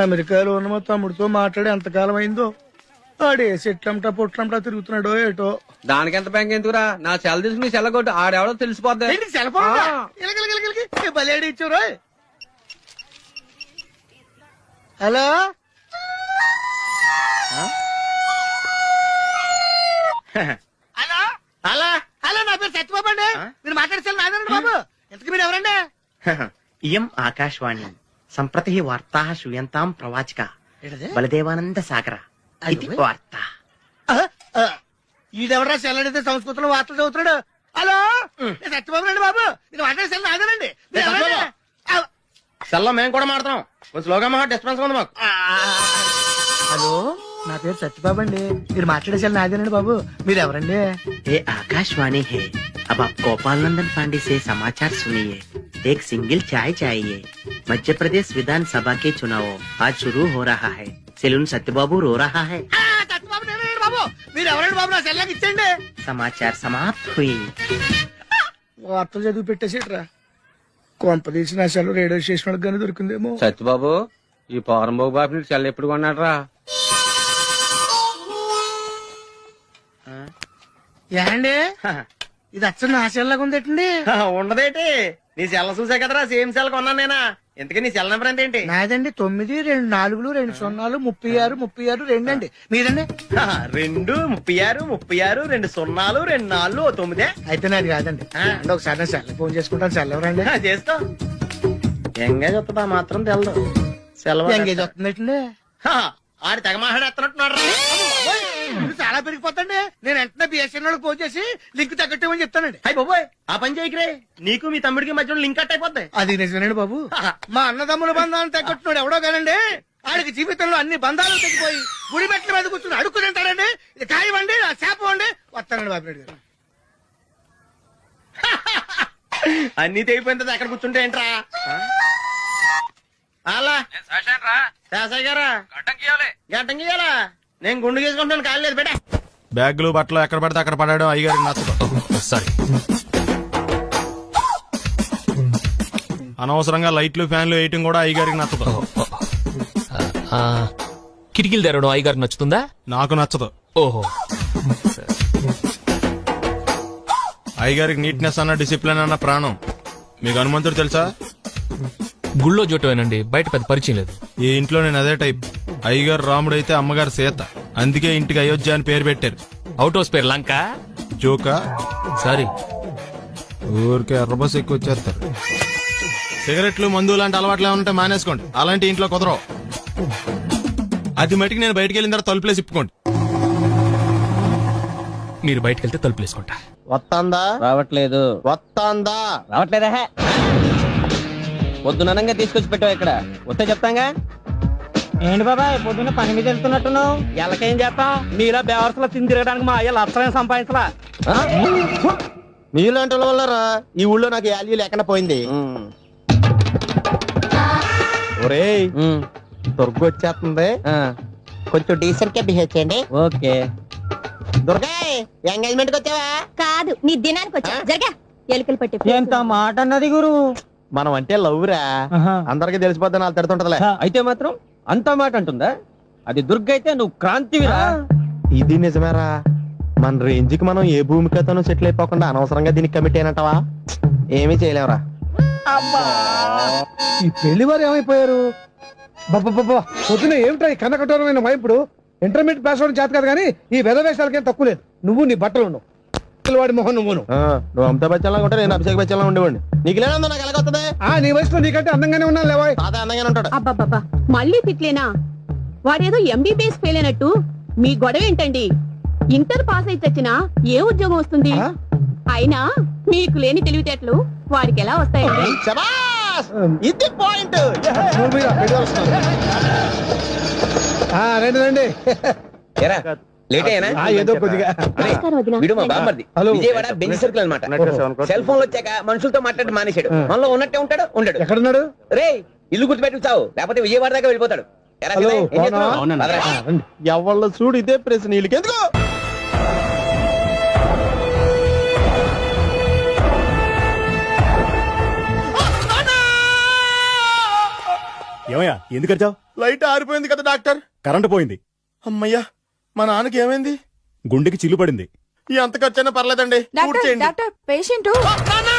అమెరికాలో ఉన్న మా తమ్ముడితో మాట్లాడి ఎంతకాలం అయిందో ఆడే చెట్లంటా పొట్లంటా తిరుగుతున్నాడో ఏటో. దానికి ఎంత బ్యాంక్ ఎందుకురా, నా సెల తీసుకుని సెల్లగొట్టు ఆడెవడో తెలిసిపోద్ది. బలేడి ఇచ్చారు. హలో హలో హలో హలో, నా పేరు సత్యబాబు అండి. మీరు మాట్లాడేసారు నాదండి బాబు. ఎంతకు మీరు ఎవరండి? ఇయం ఆకాశవాణి సంప్రతి వార్తా శ్రూయంతాం ప్రవాచక బలదేవానంద సాగర ఇది వార్త. ఈడెవరా సెల్లడితే సంస్కృతంలో వార్తలు చదువుతున్నాడు. హలో నేను సత్యబాబు అండి బాబు. మీరు మాట్లాడేసారు నాదేనండి. సెల్లో మేము కూడా మాడతాం. కొంచెం స్లోగా మా డిస్టర్బెన్స్ ఉంది మాకు. హలో నా పేరు సత్యబాబు అండి. మీరు మాట్లాడేసారు నాదేనండి బాబు. మీరు ఎవరండి? ये आकाशवाणी है। अब आप गोपाल नंदन पांडे से समाचार सुनिए। एक सिंगल चाय चाहिए। मध्य प्रदेश विधानसभा के चुनाव आज शुरू हो रहा है। सेलून सत्यबाबू रो रहा है। సత్యబాబు నేనండి బాబు. మీరు ఎవరండి బాబు? నా సెల్లాకి ఇచ్చండి. समाचार समाप्त हुई। వార్తలు చదివి పెట్టేసేట్రా. కొంప తీసి నా సెల్ రేడియో స్టేషన్ వాళ్ళకి కానీ దొరికిందేమో. సత్యబాబు, ఈ పౌరంబాబు బాబు నీకు సెల్ ఎప్పుడు కొన్నాడు? ఏండి ఇది అచ్చ నా సెల్లాగా ఉందేటండి. ఉండదేటి, నీ సెల్ల చూసా కదరా సేమ్ సెల్ కొన్నాను నేనా. ఎందుకే నీ సెల్ నెంబర్ ఏంటి? నాదండి 9 2 4 2 0 36 36 2 అండి. మీదండి? 2 36 36 2 0 2 4 9. అయితే నాది కాదండి. అంటే ఒకసారి నా సెల్ ఫోన్ చేసుకుంటాను. సెల్ ఎవరండి? చేసుకో. ఎంగేజ్ వస్తుందా మాత్రం తెలదు. సెలవు ఎంగేజ్ వస్తుందండి. ఆడి తెగ మాట్లాడేస్తున్నట్టున్నాడు. చాలా పెరిగిపోతండి. నేను వెంటనే బిఎస్ఎన్ వాళ్ళకి ఫోన్ చేసి లింక్ తగ్గట్టమని చెప్తానండి. అయ్యి బాబోయ్, ఆ పని చేయకరే. నీకు మీ తమ్ముడికి మధ్యలో లింక్ కట్ అయిపోద్ది. అది నిజమేనండి బాబు. మా అన్నదమ్ముల బంధాలను తగ్గట్టున్నాడు ఎవడో కానండి. ఆడికి జీవితంలో అన్ని బంధాలు తగ్గిపోయి గుడి మెట్ల మీద కూర్చుని అడుక్కు తింటాడండి. ఇది కాయవండి, నా శాపం అండి. వస్తానండి బాబునాయుడు గారు. అన్ని తెగిపోయింది. అక్కడ కూర్చుంటే ఏంట్రా? అలా శాసయ్య గారా గడ్డం గీయాలా? నేను గుండు గీసుకుంటాను. కాలేదు బేటా. బ్యాగులు బట్టలు ఎక్కడ పడితే అక్కడ పడడం అయ్యగారికి నచ్చదు. సారీ. అనవసరంగా లైట్లు ఫ్యాన్లు వేయటం కూడా అయ్యగారికి నచ్చదు. కిటికీలు తెరవడం అయ్యగారికి నచ్చుతుందా? నాకు నచ్చదు. ఓహో. అయ్యగారికి నీట్నెస్ అన్న డిసిప్లిన్ అన్న ప్రాణం. మీకు హనుమంతుడు తెలుసా? గుళ్ళో జోటమేనండి, బయట పెద్ద పరిచయం లేదు. ఈ ఇంట్లో నేను అదే టైప్. అయ్యగారు రాముడు అయితే అమ్మగారు సీత. అందుకే ఇంటికి అయోధ్య అని పేరు పెట్టారు. అవుట్ హౌస్ పేరు లంక. జోకా? సారీ. ఊరికే ఎర్రబస్ ఎక్కువ వచ్చేస్తారు. సిగరెట్లు మందు లాంటి అలవాట్లు ఏమంటే మానేసుకోండి. అలాంటి ఇంట్లో కుదరవు. అది మటుకు నేను బయటకు వెళ్ళిన తర్వాత తలుపులేసి ఇప్పుకోండి. మీరు బయటకు వెళ్తే తలుపులు వేసుకుంటా. వస్తాందా? రావట్లేదు. వస్తాందా? రావట్లేదా? పొద్దునంగా తీసుకొచ్చి పెట్టావు ఇక్కడ. వస్తే చెప్తాంగా. ఏంటి బాబాయ్ పొద్దున్న పని మీద వెళ్తున్నట్టున్నావు? ఎలాకేం చేస్తాం? మీలా బేవర్సలో తిని తిరగడానికి మా అయ్య లక్షణం సంపాదించలా. మీలాంటి వల్లరా ఈ ఊళ్ళో నాకు వాల్యూ లేకుండా పోయింది. ఒరేయ్, దుర్గ వచ్చేస్తుంది. కొంచెం డీసెంట్ గా బిహేవ్ చేయండి. ఓకే. దుర్గా, ఎంగేజ్మెంట్ కి వచ్చావా? కాదు, నీ దినానికి వచ్చా. జరగా ఎలుకలు పట్టి. ఎంత మాట అన్నది గురు. మనం అంటే లవ్రా. అందరికి తెలిసిపోద్ది. నాకు తిడుతుంటదిలే. అయితే మాత్రం అంత మాట అంటుందా? అది దుర్గ అయితే నువ్వు క్రాంతివిరా. ఇది నిజమేరా. మన రేంజ్ కి మనం ఏ భూమికతోనూ సెటిల్ అయిపోకుండా అనవసరంగా దీనికి కమిట్ అయినట్టవా? ఏమీ చేయలేవురా. ఈ పెళ్లి వారు ఏమైపోయారు? పొద్దున ఏమిటా ఈ కన్నకఠోరమైన వైపుడు? ఇంటర్మీడియట్ పాస్ అవడం చేత కాదు కానీ ఈ వెధవేషాలకేం తక్కువ లేదు. నువ్వు నీ బట్టలు ఉన్నావు, వాడి మొహన్ నువ్వును. నువ్వు అమితాబ్ బచ్చన్ లాగా ఉంటే నేను అభిషేక్ బచ్చన్ లాగా ఉండేవాడిని. నీకు లేనందో నాకు ఎలాగొస్తుంది? నీ వయసులో నీకంటే అందంగానే ఉన్నా లేవా? తాత అందంగానే ఉంటాడు. అబ్బాబ్బా, మళ్ళీ తిట్లేనా? వాడేదో ఎంబీబీఎస్ ఫెయిల్ అయినట్టు మీ గొడవ ఏంటండి? ఇంటర్ పాస్ అయితే వచ్చినా ఏ ఉద్యోగం వస్తుంది? అయినా మీకు లేని తెలివితేటలు వాడికి ఎలా వస్తాయండి? ఇది పాయింట్. రండి రండి. లేట్ అయినా ఏదో కొద్దిగా. విజయవాడ బెంచ్ సర్కిల్ అనమాట. సెల్ ఫోన్ వచ్చాక మనుషులతో మాట్లాడి మానేశాడు. మనలో ఉన్నట్టే ఉంటాడు. ఉండడు. ఎక్కడున్నాడు? రే, ఇల్లు గుర్తుపెట్టి చావు, లేకపోతే విజయవాడ దాకా వెళ్ళిపోతాడు. ఎవళ్ళ చూడు ఇదే ప్రశ్న. వీళ్ళకి ఎందుకు? ఏమయ్యా ఎందుకు వచ్చావు? లైట్ ఆరిపోయింది కదా డాక్టర్. కరెంటు పోయింది. అమ్మయ్యా, మా నాన్నకి ఏమైంది? గుండెకి చిల్లు పడింది. ఎంత ఖర్చైనా పర్లేదండి, పూర్తి చేయండి. డాక్టర్ పేషెంట్ నాన్నా!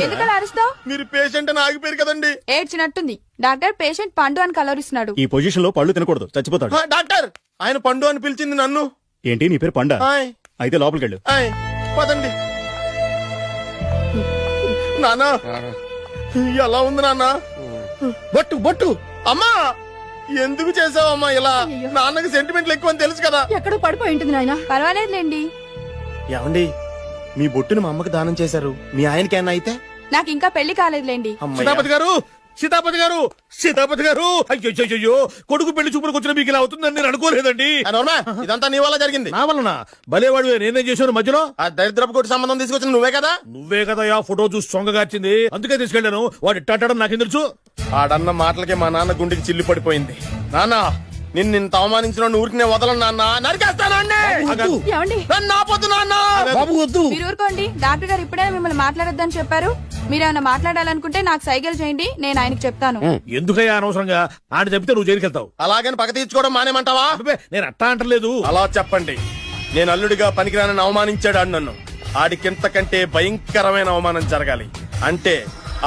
ఎందుకలా అరుస్తావు? మీరు పేషెంట్ అని ఆగిపోయారు కదండి. ఏడ్చినట్టుంది. డాక్టర్ పేషెంట్ పండు అని కలవరిస్తున్నాడు. ఈ పొజిషన్ లో పళ్ళు తినకూడదు, చచ్చిపోతాడు. డాక్టర్, ఆయన పండు అని పిలిచింది నన్ను. ఏంటి నీ పేరు పండా? ఆయ్, అయితే లోపలికి వెళ్ళు. ఆయ్, పదండి. నానా, ఎలా ఉంది నాన్న? బొట్టు బొట్టు అమ్మా, ఎందుకు చేసావమ్మా ఇలా? నాన్నకి సెంటిమెంట్లు ఎక్కువ అని తెలుసు కదా. ఎక్కడో పడిపోయి ఉంటుంది నాయన. పర్వాలేదులేండి. ఏమండి, మీ బొట్టుని మా అమ్మకి దానం చేశారు, మీ ఆయనకి ఏమన్నా అయితే? నాకు ఇంకా పెళ్లి కాలేదులేండి. సీతాపతి గారు, సీతాపతి గారు, సీతాపతి గారు, అయ్యో కొడుకు పెళ్లి చూపులకు వచ్చిన మీకు ఇలా అవుతుందని నేను అనుకోలేదండి. ఇదంతా నీ వల్ల జరిగింది. నా వలన భలేవాడు, నేనేం చేశాను మధ్యలో? ఆ దరిద్రపు కొట్టి సంబంధం తీసుకొచ్చిన నువ్వే కదా. నువ్వే కదా ఆ ఫోటో చూసి సొంగగార్చింది, అందుకే తీసుకెళ్లాను. వాడు ఇట్టాడడం నాకేం తెలుసు? ఆడన్న మాటలకి మా నాన్న గుండెకి చిల్లి పడిపోయింది. నాన్న, నిన్ను ఇంత అవమానించిన ఊరికి వదలను నాన్న, నరికేస్తానండి. ఏమండి? నన్ను ఆపొద్దు నాన్న. బాబు వద్దు. మీరు ఊరుకోండి. డాక్టర్ గారు ఇప్పుడే మిమ్మల్ని మాట్లాడొద్దని చెప్పారు. మీరేమైనా మాట్లాడాలనుకుంటే నాకు సైగలు చేయండి, నేను ఆయనకు చెప్తాను. ఎందుకయ్యా అనవసరంగా ఆడ చెప్తే నువ్వు జైలుకి వెళ్తావు? అలాగని పక్క తీర్చుకోవడం మానేమంటావా? అబ్బే, నేను అట్టా అంటలేదు. అలా చెప్పండి. నేను అల్లుడిగా పనికిరానని అవమానించాడు ఆడు నన్ను. ఆడికింతకంటే భయంకరమైన అవమానం జరగాలి. అంటే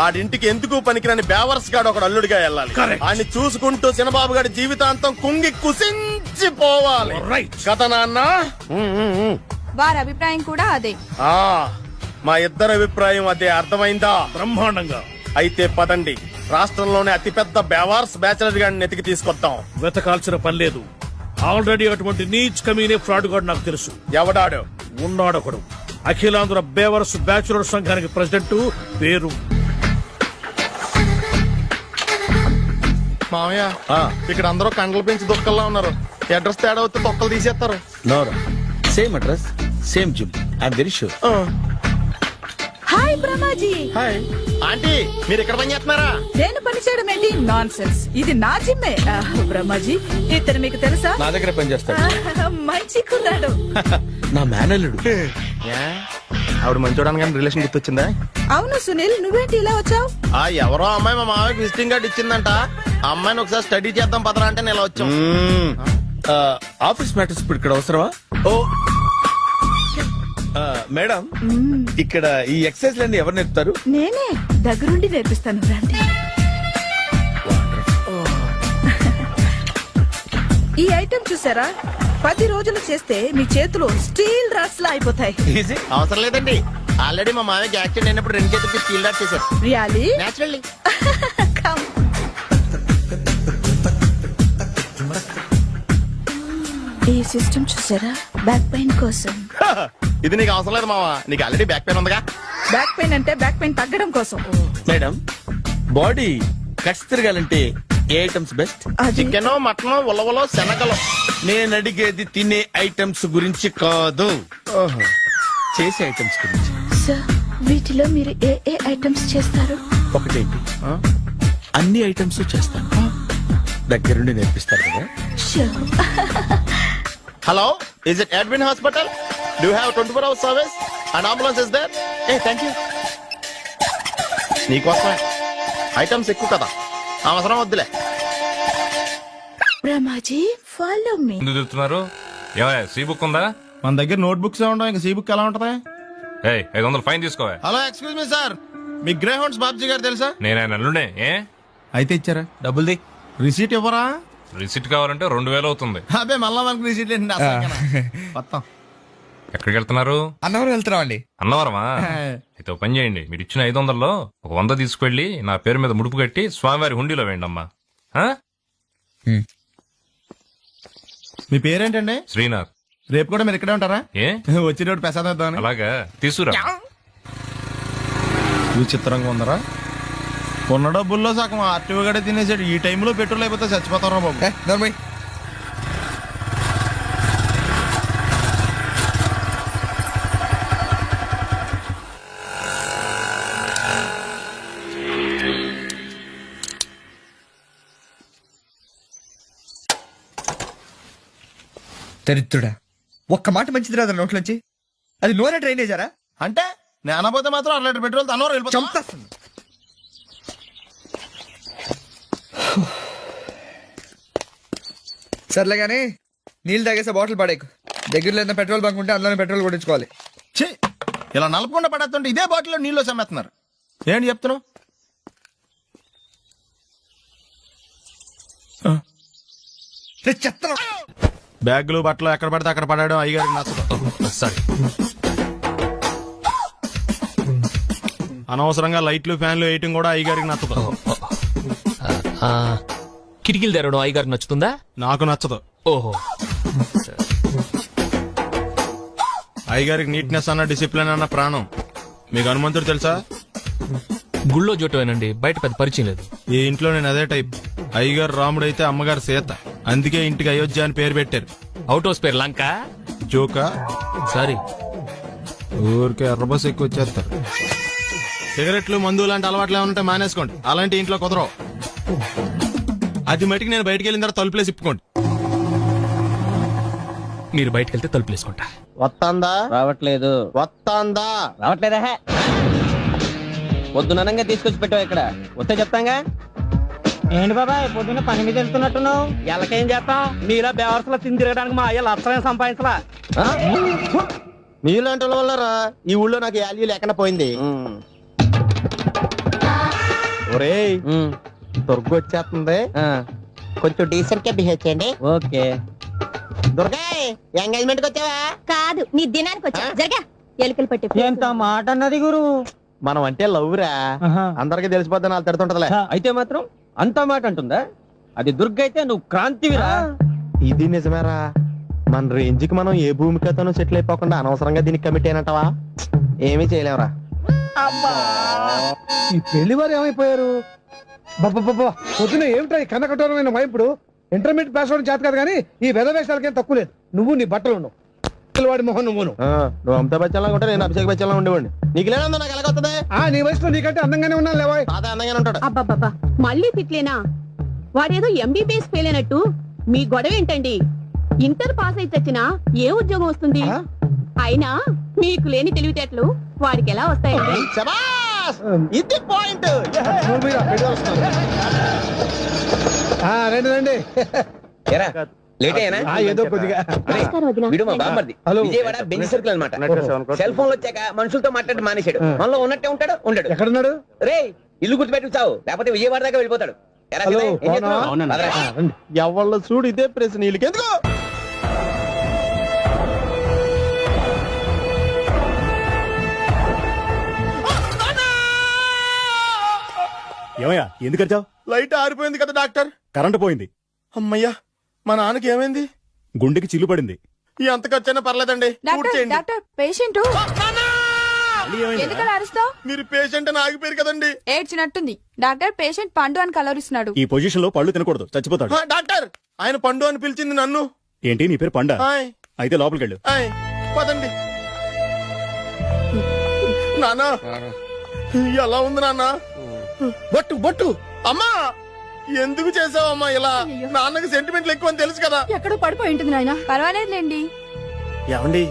ఆడింటికి ఎందుకు పనికిరాని బేవర్స్ గాడు ఒకడు అల్లుడిగా వెళ్ళాలి. ఆడిని చూసుకుంటూ చిన్నబాబు గారి జీవితాంతం కుంగి కుసించిపోవాలి. కదా నాన్న? వారి అభిప్రాయం కూడా అదే. ఆ, మా ఇద్దరి అభిప్రాయం అదే. అర్థమైందా? బ్రహ్మాండంగా. అయితే పదండి, రాష్ట్రంలోనే అతిపెద్ద బేవార్స్ బ్యాచిలర్ గాడిని ఎతికి తీసుకొద్దాం. వెతకాల్సిన పని లేదు. ఆల్రెడీ అటువంటి నీచ్ కమీనే ఫ్రాడ్ గాడు నాకు తెలుసు. ఎవడాడు? ఉన్నాడొకడు. అఖిలాంధ్ర బేవర్స్ బ్యాచులర్ సంఘానికి ప్రెసిడెంట్, పేరు మామయ్య. ఇక్కడ అందరూ కండలు పెంచి దుక్కల్లా ఉన్నారు. అడ్రస్ తేడా వస్తే తొక్కలు తీసేస్తారు. నోరా, same address, same gym. I'm very sure. Hi Brahmaji. Hi aunty, మీరు ఇక్కడ పని చేస్తున్నారా? నేను పని చేయడం ఏంటి? Nonsense. ఇది నా జిమ్మే. బ్రహ్మాజీ, ఇతను మీకు తెలుసా? నా దగ్గర పని చేస్తాడు. మంచి కుర్రాడు. నా మేనల్లుడు. ఆవిడ మంచి చూడడానికి రిలేషన్ గుర్తొచ్చిందా? అవును సునీల్, నువ్వేంటి ఇలా వచ్చావు? ఆ, ఎవరో అమ్మాయి మా మామయ్యకి విజిటింగ్ కార్డు ఇచ్చిందంట. ఆ అమ్మాయిని ఒకసారి స్టడీ చేద్దాం పదరా అంటే నేను ఇలా వచ్చాం. ఆఫీస్ మ్యాటర్స్ ఇప్పుడు ఇక్కడ అవసరమా? ఓ, మేడం, ఇక్కడ ఈ ఎక్సర్సైజ్ లన్నీ ఎవరు నేర్పుతారు? నేనే దగ్గరుండి నేర్పిస్తాను, రండి. ఈ ఐటెం చూసారా? 10 రోజులు చేస్తే మీ చేతులు స్టీల్ రాట్స్ లా అయిపోతాయి. అవసరం లేదండి. ఆల్రెడీ మా మామయ్యకి యాక్సిడెంట్ అయినప్పుడు 2 చేతులకి స్టీల్ డాట్ చేశారు. రియాలీ? నేచురల్లీ. Come. ఈ సిస్టమ్ చూసారా? బ్యాక్ పెయిన్ కోసం. ఇది నీకు అవసరం లేదు మావా, నీకు ఆల్రెడీ బ్యాక్ పెయిన్ ఉందిగా. బ్యాక్ పెయిన్ అంటే బ్యాక్ పెయిన్ తగ్గడం కోసం. మేడం, బాడీ కట్స్ తిరగాలంటే ఏ ఐటమ్స్ బెస్ట్? అది చికెన్, మటన్, ఉలవలో, శనగలు. నేను అడిగేది తినే ఐటమ్స్ గురించి కాదు, చేసే ఐటమ్స్ గురించి. సార్, వీటిలో మీరు ఏ ఏ ఐటమ్స్ చేస్తారు? ఒకటేంటి, అన్ని ఐటమ్స్ చేస్తాను. దగ్గరుండి నేర్పిస్తారు కదా. Sure. Hello, is it admin hospital? Do have 24 hours service and ambulance is there? Thank you. నీకోసమే. ఐటమ్స్ ఎక్కువ కదా, అవసరం వద్దులే. Brahmaji, follow me. ఎందుకు తిరుగుతున్నారు? ఏమయ్య, సీ బుక్ ఉందా? మన దగ్గర నోట్ బుక్స్ ఉండవు, ఇంకా సీ బుక్ ఎలా ఉంటది? ఏయ్, 500 ఫైన్ తీసుకోవా. హలో, ఎక్స్క్యూజ్ మీ సార్, మీ గ్రే హౌండ్స్ బాబ్జీ గారు తెలుసా? నేను ఆయన అల్లుడే. ఏ అయితే ఇచ్చారా? డబ్బుల్ది రిసీట్ ఇవ్వరా? రిసిట్ కావాలంటే 2000 అవుతుంది. అదే మళ్ళా మనకు రిసీట్ ఏంటి? మొత్తం ఎక్కడికి వెళ్తున్నారు? అన్నవరం వెళ్తున్నాం అండి. అన్నవరమా? అయితే ఒక పని చేయండి, మీరు ఇచ్చిన 500లో ఒక 100 తీసుకెళ్లి నా పేరు మీద ముడుపు కట్టి స్వామివారి హుండీలో వేయండి అమ్మా. మీ పేరేంటండి? శ్రీనాథ్. రేపు కూడా మీరు ఇక్కడే ఉంటారా? ఏ వచ్చినప్పుడు ప్రసాదం ఇద్దామని. అలాగా, తీసుకురా. విచిత్రంగా ఉందరా, ఉన్న డబ్బుల్లో సగం ఆర్టీఓ గడే తినేసాడు. ఈ టైంలో పెట్రోల్ అయిపోతే చచ్చిపోతారా బాబు. దరిద్రుడా, ఒక్క మాట మంచిది రాదు నోట్లోంచి. అది నూనె డ్రైనేజారా? అంటే నేను అనబోతే మాత్రం 1 లీటర్ పెట్రోల్ తనవారు వెళ్ళిపోతాం. చంపేస్తుంది. సర్లే గానీ నీళ్ళు తాగేసే బాటిల్ పడేకు. దగ్గరలో ఏదైనా పెట్రోల్ బంక్ ఉంటే అందులోనే పెట్రోల్ కొట్టించుకోవాలి. ఛీ, ఇలా నలపకుండా పడేస్తుంటే ఇదే బాటిల్లో నీళ్ళు సమ్మేస్తున్నారు. ఏంటి చెప్తున్నావు? చెత్త బ్యాగులు బట్టలు ఎక్కడ పడితే అక్కడ పడడం అయ్యగారికి నచ్చదు. సారీ. అనవసరంగా లైట్లు ఫ్యాన్లు వేయటం కూడా అయ్యగారికి నచ్చదు. కిటికీలు తెరవడం అయ్యగారికి నచ్చుతుందా? నాకు నచ్చదు. ఓహో. అయ్యగారికి నీట్నెస్ అన్న డిసిప్లిన్ అన్న ప్రాణం. మీకు హనుమంతుడు తెలుసా? గుళ్ళో జోటమేనండి, బయట పెద్ద పరిచయం లేదు. ఈ ఇంట్లో నేను అదే టైప్. అయ్యగారు రాముడు అయితే అమ్మగారు సీత. అందుకే ఇంటికి అయోధ్య అని పేరు పెట్టారు. అవుట్ హౌస్ పేరు లంక. జోకా? సారీ. ఊరికే ఎర్రబస్ ఎక్కువ వచ్చేస్తారు. సిగరెట్లు మందు లాంటి అలవాట్లు ఏమంటే మానేసుకోండి. అలాంటి ఇంట్లో కుదరవు. అది మటుకు నేను బయటికి వెళ్ళిన తర్వాత తలుపులేసి ఇప్పుకోండి. మీరు బయటకు వెళ్తే తలుపులేసుకుంటా. వస్తాందా? రావట్లేదు. వస్తాందా? రావట్లేదా? పొద్దుననంగా తీసుకొచ్చి పెట్టావు ఇక్కడ. వస్తే చెప్తాంగా. ఏంటి బాబాయ్ పొద్దున్న పని మీద వెళ్తున్నట్టున్నావు? ఎలాకేం చేస్తాం? మీలా బేవర్సలో తిని తిరగడానికి మా అయ్య లక్షణం సంపాదించలా. మీలాంటి వాళ్ళ వల్లరా ఈ ఊళ్ళో నాకు వాల్యూ లేకుండా పోయింది. ఒరేయ్ దుర్గ వచ్చేస్తుంది. కొంచెం డీసెంట్ గా బిహేవ్ చేయండి. ఓకే. దుర్గా ఎంగేజ్మెంట్ కి వచ్చావా? కాదు, నీ దినానికి వచ్చా. జరగా ఎలుకలు పట్టి ఎంత మాట అన్నది గురు. మనం అంటే లవ్ రా. అందరికి తెలిసిపోద్దని వాళ్ళు తిడుతుంటదిలే. అయితే మాత్రం అంత మాట అంటుందా? అది దుర్గ అయితే నువ్వు క్రాంతివిరా. ఇది నిజమేరా. మన రేంజ్ కి మనం ఏ భూమికతోనూ సెటిల్ అయిపోకుండా అనవసరంగా దీనికి కమిట్ అయినట్టవా? ఏమీ చేయలేవురా. ఈ పెళ్లి వారు ఏమైపోయారు? పొద్దున ఏమిటా ఈ కన్నకఠోరమైన వైపుడు? ఇంటర్మీడియట్ పాస్ అవడం చేత కాదు కానీ ఈ వెధవేషాలకేం తక్కువ లేదు. నువ్వు నీ బట్టలు ఉండవు, వాడి మొహం నువ్వును. నువ్వు అమితాబ్ బచ్చన్ లాగా ఉంటే నేను అభిషేక్ బచ్చన్ లాగా ఉండేవాడిని. నీకు లేనందో నాకు ఎలాగొస్తుంది? నీ వయసులో నీకంటే అందంగానే ఉన్నాను లేవా? తాత అందంగానే ఉంటాడు. అబ్బాబ్బా మళ్ళీ తిట్లేనా? వాడేదో ఎంబీబీఎస్ ఫెయిల్ అయినట్టు మీ గొడవ ఏంటండి? ఇంటర్ పాస్ అయితే వచ్చినా ఏ ఉద్యోగం వస్తుంది? అయినా మీకు లేని తెలివితేటలు వాడికి ఎలా వస్తాయండి? శబాష్! ఇది పాయింట్. రండి రండి. లేట్ అయ్యానా? ఏదో కొద్దిగా. నమస్కారం వదినా. వీడు మా బామ్మర్ది. హలో. విజయవాడ బెంజ్ సర్కిల్ అన్నమాట. సెల్ ఫోన్ వచ్చాక మనుషులతో మాట్లాడి మానేశాడు. మనలో ఉన్నట్టే ఉంటాడు ఉండడు. ఎక్కడున్నాడు? రే ఇల్లు గుర్తుపెట్టి చావు, లేకపోతే విజయవాడ దాకా వెళ్ళిపోతాడు. ఎరా హలో, సీతయ్య, ఏం చేస్తున్నావు? పదరా. ఎవళ్ళ చూడు ఇదే ప్రశ్న. వీళ్ళకి ఎందుకు? ఏమయ్యా ఎందుకు వచ్చావు? లైట్ ఆరిపోయింది కదా డాక్టర్. కరెంటు పోయింది. అమ్మయ్యా, మా నాన్నకి ఏమైంది? గుండెకి చిల్లు పడింది. ఎంత ఖర్చైనా పర్లేదండి. పూర్తి డాక్టర్ చేయండి. డాక్టర్ పేషెంట్ ఎందుకలా అరుస్తావు? మీరు పేషెంట్ అని ఆగిపోయారు కదండి. ఏడ్చినట్టుంది. డాక్టర్ పేషెంట్ పండు అని కలరిస్తున్నాడు. ఈ పొజిషన్ లో పళ్ళు తినకూడదు, చచ్చిపోతాడు. డాక్టర్ ఆయన పండు అని పిలిచింది నన్ను. ఏంటి నీ పేరు పండా? ఆయ్, అయితే లోపలికి వెళ్ళు. ఆయ్, పదండి. నానా ఎలా ఉంది నాన్న? బొట్టు బొట్టు. అమ్మా ఎందుకు చేసావమ్మా ఇలా? నాన్నకి సెంటిమెంట్లు ఎక్కువ అని తెలుసు కదా. ఎక్కడో పడిపోయి ఉంటుంది నాయన. పర్వాలేదులేండి. ఏమండి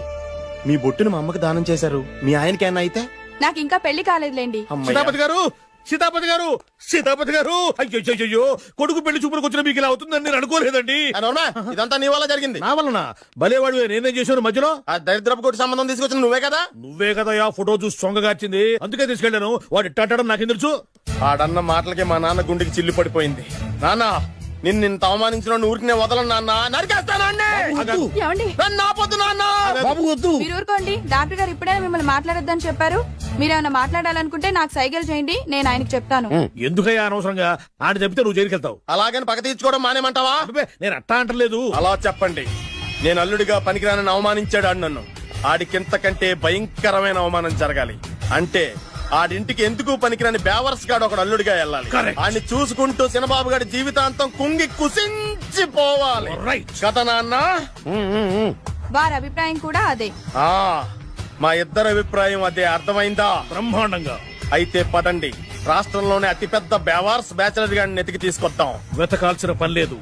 మీ బొట్టును మా అమ్మకి దానం చేశారు, మీ ఆయనకి ఏమన్నా అయితే? నాకు ఇంకా పెళ్లి కాలేదులేండి. సీతాపతి గారు, సీతాపతి గారు, సీతాపతి గారు, అయ్యో కొడుకు పెళ్లి చూపులకు వచ్చిన మీకు ఇలా అవుతుందని నేను అనుకోలేదండి. అవునా? ఇదంతా నీ వల్ల జరిగింది. నా వలన భలేవాడు నేనేం చేశాను మధ్యలో? ఆ దరిద్రపు కొట్టి సంబంధం తీసుకొచ్చిన నువ్వే కదా. నువ్వే కదా ఆ ఫోటో చూసి సొంగగార్చింది, అందుకే తీసుకెళ్ళాను. వాడు ఇట్టాడడం నాకేం తెలుసు? ఆడన్న మాటలకి మా నాన్న గుండెకి చిల్లు పడిపోయింది. నాన్న నిన్ను అవమానించిన ఊరికి నేను వదలను నాన్న, నరికేస్తానండి. నన్ను ఆపొద్దు నాన్న. మీరు ఊరుకోండి. డాక్టర్ గారు ఇప్పుడే మిమ్మల్ని మాట్లాడొద్దని చెప్పారు. మీరేమైనా మాట్లాడాలనుకుంటే నాకు సైగలు చేయండి, నేను ఆయనకు చెప్తాను. ఎందుకయ్యా అనవసరంగా ఆడ చెప్తే నువ్వు జైలుకెళ్తావు. అలాగని పగ తీర్చుకోవడం మానేమంటావా? నేను అట్టా అంటలేదు. అలా చెప్పండి. నేను అల్లుడిగా పనికిరానని అవమానించాడు ఆడు నన్ను. ఆడికింతకంటే భయంకరమైన అవమానం జరగాలి. అంటే ఆడింటికి ఎందుకు పనికిరాని బేవర్స్ గాడు ఒకడు అల్లుడిగా వెళ్ళాలి. ఆడిని చూసుకుంటూ చిన్నబాబు గారి జీవితాంతం కుంగి కుసించిపోవాలి కదా నాన్న. వారి అభిప్రాయం కూడా అదే. ఆ మా ఇద్దరి అభిప్రాయం అదే. అర్థమైందా? బ్రహ్మాండంగా. అయితే పదండి, రాష్ట్రంలోనే అతిపెద్ద బేవార్స్ బ్యాచిలర్ గాడిని ఎతికి తీసుకొద్దాం. వెతకాల్సిన పని లేదు.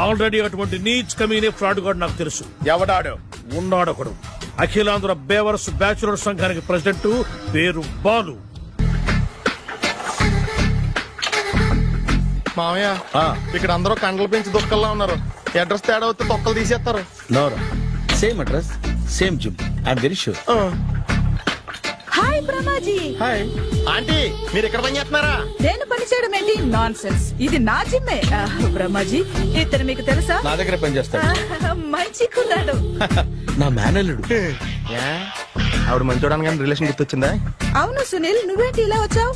ఆల్రెడీ అటువంటి నీచ్ కమీనే ఫ్రాడ్ గాడు నాకు తెలుసు. ఎవడాడు? ఉన్నాడొకడు. అఖిలాంధ్ర బేవర్స్ బ్యాచులర్ సంఘానికి ప్రెసిడెంట్, పేరు బాలు. మామయ్య ఇక్కడ అందరూ కండలు పెంచి దుఃఖంలా ఉన్నారు. అడ్రస్ తేడా వస్తే తొక్కలు తీసేస్తారు. నోరా same address same gym I'm very sure. Hi Brahmaji. Hi aunty, మీరు ఇక్కడ పని చేస్తున్నారా? నేను పని చేయడం ఏంటి? Nonsense. ఇది నా జిమ్మే. బ్రహ్మాజీ ఇతను మీకు తెలుసా? నా దగ్గర పని చేస్తాడు. మంచి కుర్రాడు. నా మేనల్లుడు. ఆవిడ మంచోడానికి కానీ రిలేషన్ గుర్తొచ్చిందా? అవును సునీల్, నువ్వేంటి ఇలా వచ్చావు?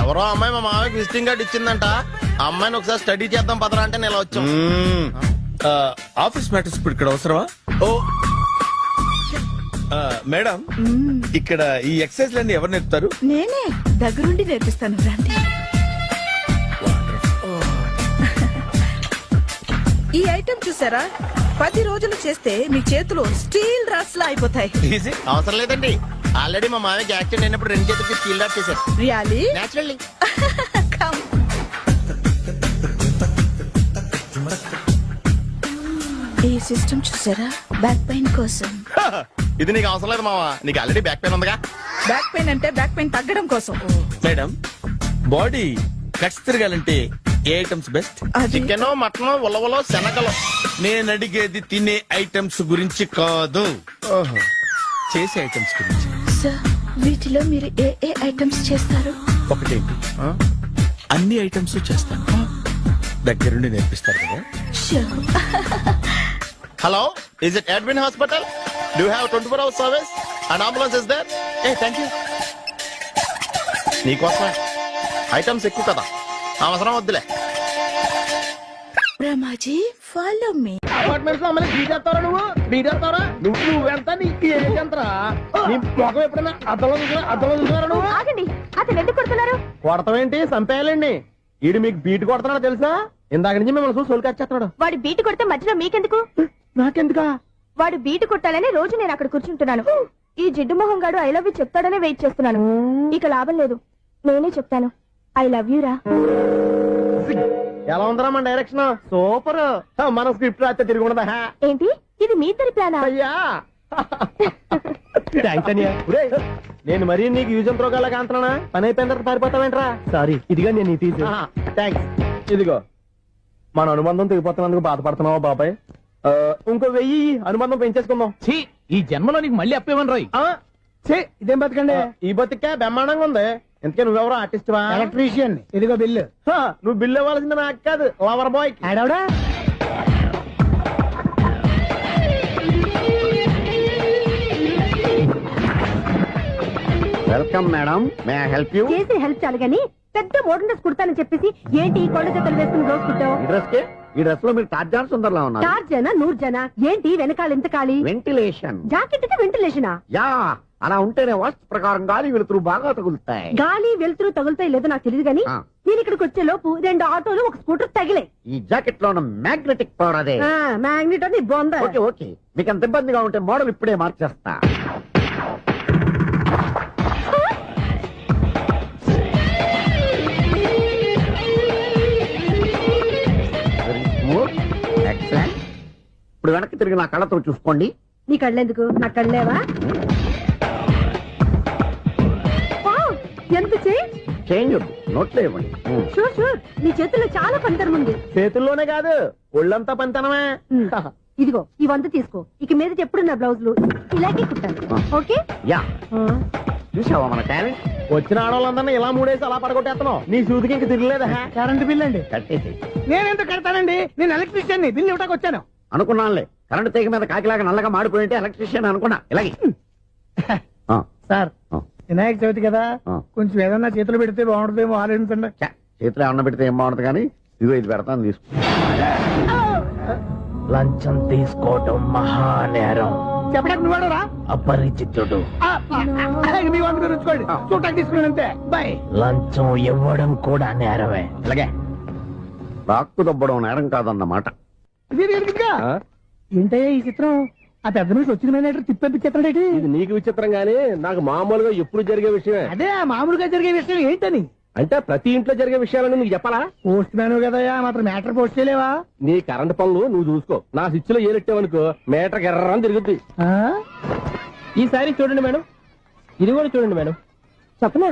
ఎవరో అమ్మాయి మా మామయ్యకి విజిటింగ్ కార్డు ఇచ్చిందంట. ఆ అమ్మాయిని ఒకసారి స్టడీ చేద్దాం పదరా అంటే నేను ఇలా వచ్చాం. ఆఫీస్ మ్యాటర్స్ ఇప్పుడు ఇక్కడ అవసరమా? ఓ మేడం, ఇక్కడ ఈ ఎక్సర్సైజ్ లన్నీ ఎవరు నేర్పుతారు? నేనే దగ్గరుండి నేర్పిస్తాను, రండి. ఈ ఐటెం చూసారా? 10 రోజులు చేస్తే మీ చేతులు స్టీల్ రాట్స్ లా అయిపోతాయి. అవసరం లేదండి, ఆల్రెడీ మా మామయ్యకి యాక్సిడెంట్ అయినప్పుడు 2 చేతులకి స్టీల్ డాట్ చేశారు. రియాలీ? నేచురల్లీ. Come. ఈ సిస్టమ్ చూసారా? బ్యాక్ పెయిన్ కోసం. ఇది నీకు అవసరం లేదు మావా, నీకు ఆల్రెడీ బ్యాక్ పెయిన్ ఉందిగా. బ్యాక్ పెయిన్ అంటే బ్యాక్ పెయిన్ తగ్గడం కోసం. మేడం, బాడీ కట్స్ తిరగాలంటే ఏ ఐటమ్స్ బెస్ట్? చికెన్, మటన్, ఉలవలో, శనగలు. నేను అడిగేది తినే ఐటమ్స్ గురించి కాదు, చేసే ఐటమ్స్ గురించి. సార్, వీటిలో మీరు ఏ ఏ ఐటమ్స్ చేస్తారు? ఒకటేంటి, అన్ని ఐటమ్స్ చేస్తాను. దగ్గరుండి నేర్పిస్తారు కదా. Hello, is it admin hospital? Do you have 24 hours service and ambulance is there? Thank you. నీకోసమే ఐటమ్స్ ఎక్కువ కదా, అవసరం వద్దులే. బ్రహ్మాజీ, ఫాలో మీ. అపార్ట్మెంట్స్ లో అమ్మని బీటేస్తారా? నువ్వెంత నీకు ఏంటంతరా? నీ మొఖం ఎప్పుడైనా అద్దంలో చూసారా నువ్వు? ఆగండి, అతను ఎందుకు కొడుతున్నారు? కొడతామేంటి, చంపేయాలండి. ఈడు మీకు బీట్ కొడుతున్నాడు తెలుసా? ఇందాక నుంచి మిమ్మల్ని చూసి సోల్కొచ్చేస్తున్నాడు. వాడు బీటు కొడితే మధ్యలో మీకెందుకు? నాకెందుకా? వాడు బీటు కొట్టాలని రోజు నేను అక్కడ కూర్చుంటున్నాను. ఈ జిడ్డు మొహం గాడు ఐ లవ్ యూ చెప్తాడనే వెయిట్ చేస్తున్నాను. ఇక లాభం లేదు, నేనే చెప్తాను ఐ లవ్ యూ రా. ఎలా ఉందరా మన డైరెక్షన్? సూపర్. మన స్క్రిప్ట్ రాస్తే తిరిగి ఉండదా? ఏంటి ఇది మీ ఇద్దరి ప్లానా? అయ్యా థ్యాంక్స్ అనియా. నేను మరీ నీకు యూజ్ అంత రోగాలాగా అంటున్నా. పని అయిపోయిన తర్వాత పారిపోతావేంట్రా? సారీ, ఇదిగా నేను తీసి. థ్యాంక్స్. ఇదిగో, మన అనుబంధం తెగిపోతున్నందుకు బాధపడుతున్నావా బాబాయ్? ఇంకో 1000 అనుబంధం పెంచేసుకుందాం. ఈ జన్మలో నీకు మళ్ళీ అప్పేమని రాయి. ఇదేం బతకండి? ఈ బతికే బ్రహ్మాండంగా ఉంది. ఎందుకే నువ్వెవరో ఆర్టిస్ట్ వా? ఎలక్ట్రీషియన్. ఇదిగో బిల్లు. నువ్వు బిల్లు ఇవ్వాల్సింది నాకు కాదు, లవర్ బాయ్. ఆడవడా? Welcome madam, may I help you? చేసి హెల్ప్ చాలు గాని పెద్ద మోడల్ డ్రెస్ కుడతానని చెప్పేసి ఏంటి ఈ కొండ జతలు వేసుకుని రోజు కుట్టావు? ఈ డ్రెస్ లో మీరు టార్జాన్ సుందర్లా ఉన్నారు. 4 జన 100 జన ఏంటి వెనకాల ఎంత ఖాళీ? వెంటిలేషన్. జాకెట్ కి వెంటిలేషనా? యా, అలా ఉంటేనే వాస్తు ప్రకారం గాలి వెలుతురు బాగా తగులుతాయి. గాలి వెలుతురు తగులుతాయి లేదో నాకు తెలియదు గాని నేను ఇక్కడికి వచ్చే లోపు 2 ఆటోలు 1 స్కూటర్ తగిలే. ఈ జాకెట్ లో ఉన్న మ్యాగ్నెటిక్ పవర్ అదే. మ్యాగ్నెట్ అని బొంద. ఓకే ఓకే, మీకు అంత ఇబ్బందిగా ఉంటే మోడల్ ఇప్పుడే మార్చేస్తా. ఎక్సలెంట్. ఇప్పుడు వెనక్కి తిరిగి నా కళ్ళతో చూసుకోండి. నీ కళ్ళెందుకు? నా కళ్ళేవా? ఎంత చేంజ్ నోట్లో ఇవ్వండి. షూర్ షూర్, నీ చేతుల్లో చాలా పనితనం ఉంది. చేతుల్లోనే కాదు, ఒళ్ళంతా పనితనమే. ఇదిగో ఈ 100 తీసుకో. ఇక మీద ఎప్పుడు నా బ్లౌజులు ఇలాగే కుట్టాను. ఓకే? యా, చూసావా మన టాలెంట్? వచ్చిన ఆడవాళ్ళందరినీ ఇలా మూడేసి అలా పడగొట్టేస్తున్నావు. నీ సూదికి ఇంక తిరగలేదా? కరెంట్ బిల్ అండి. కట్టేసి. నేనెందుకు కడతానండి? నేను ఎలక్ట్రీషియన్. బిల్ ఇవ్వడానికి వచ్చాను. అనుకున్నానులే, కరెంట్ తీగ మీద కాకిలాగా నల్లగా మాడిపోయింటే ఎలక్ట్రీషియన్ అనుకున్నా. ఇలాగే సార్, వినాయక చవితి కదా, కొంచెం ఏదన్నా చేతులు పెడితే బాగుంటుందేమో ఆలోచించండి. చేతిలో అన్న పెడితే ఏం బాగుంటుంది కానీ ఇదిగో ఇది పెడతాను, తీసుకో. లంచం తీసుకోవటం మహానేరం. చెప్పడానికి నువ్వాడరా? అపరిచితుడు. మీ వంద మీరు ఉంచుకోండి, చూడటానికి తీసుకున్నాను అంతే. బాయ్. లంచం ఇవ్వడం కూడా నేరమే. ఇలాగే రాక్కు దబ్బడం నేరం కాదన్నమాట. ఏంటయ్యా ఈ చిత్రం? ఆ పెద్ద నుంచి వచ్చిన మేనేటర్ తిప్పించేస్తాడేటి? ఇది నీకు విచిత్రం గానీ నాకు మామూలుగా ఎప్పుడు జరిగే విషయమే. అదే మామూలుగా జరిగే విషయం ఏంటని? అంటే ప్రతి ఇంట్లో జరిగే విషయాలను నీకు చెప్పాలా? పోస్ట్ మ్యాన్ కదయ్యా, మాత్రం మ్యాటర్ పోస్ట్ చేయలేవా? నీ కరెంట్ పనులు నువ్వు చూసుకో. నా స్విచ్ లో ఏలెట్టావనుకో మేటర్ ఎర్రని తిరుగుద్ది. ఈసారి చూడండి మేడం, ఇది కూడా చూడండి మేడం. చెప్పనా?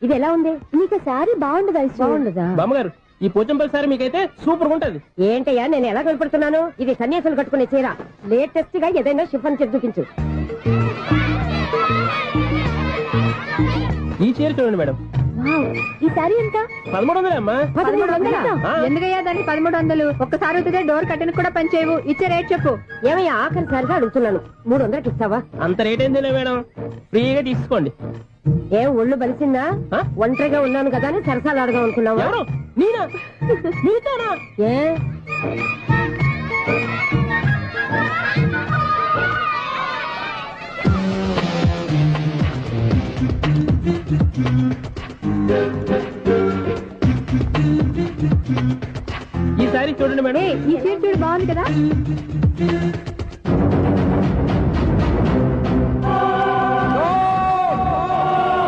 ఇది ఎలా ఉంది? నీకు సారీ బాగుండదా? బాగుండదా? బామ్మగారు, ఈ పోచంపల్లి సారీ మీకైతే సూపర్ ఉంటది. ఏంటయ్యా నేను ఎలా కనపడుతున్నాను? ఇది సన్యాసులు కట్టుకునే చీర. లేటెస్ట్ గా ఏదైనా షిఫన్ చేసి చూపించు. ఈ చీర చూడండి మేడం. ఈ సారీ ఎంత? 1300 అమ్మా. 1300? ఎందుకయ్యా దాన్ని 1300? ఒక్కసారి వస్తే డోర్ కట్టను కూడా పనిచేయవు. ఇచ్చే రేట్ చెప్పు. ఏమయ్యా ఆఖరిసారిగా అడుగుతున్నాను, 300కి ఇస్తావా? అంత రేట్ ఏందిలే మేడం, ఫ్రీగా తీసుకోండి. ఏం ఒళ్ళు బలిసిందా? ఒంటరిగా ఉన్నాను కదా అని సరసాలు అడగా అనుకున్నావా? ఎవరు? నేనా? నీతోనా? ఏ ఈ సారీ చూడండి మేడం. ఈ చీర చూడు బాగుంది కదా.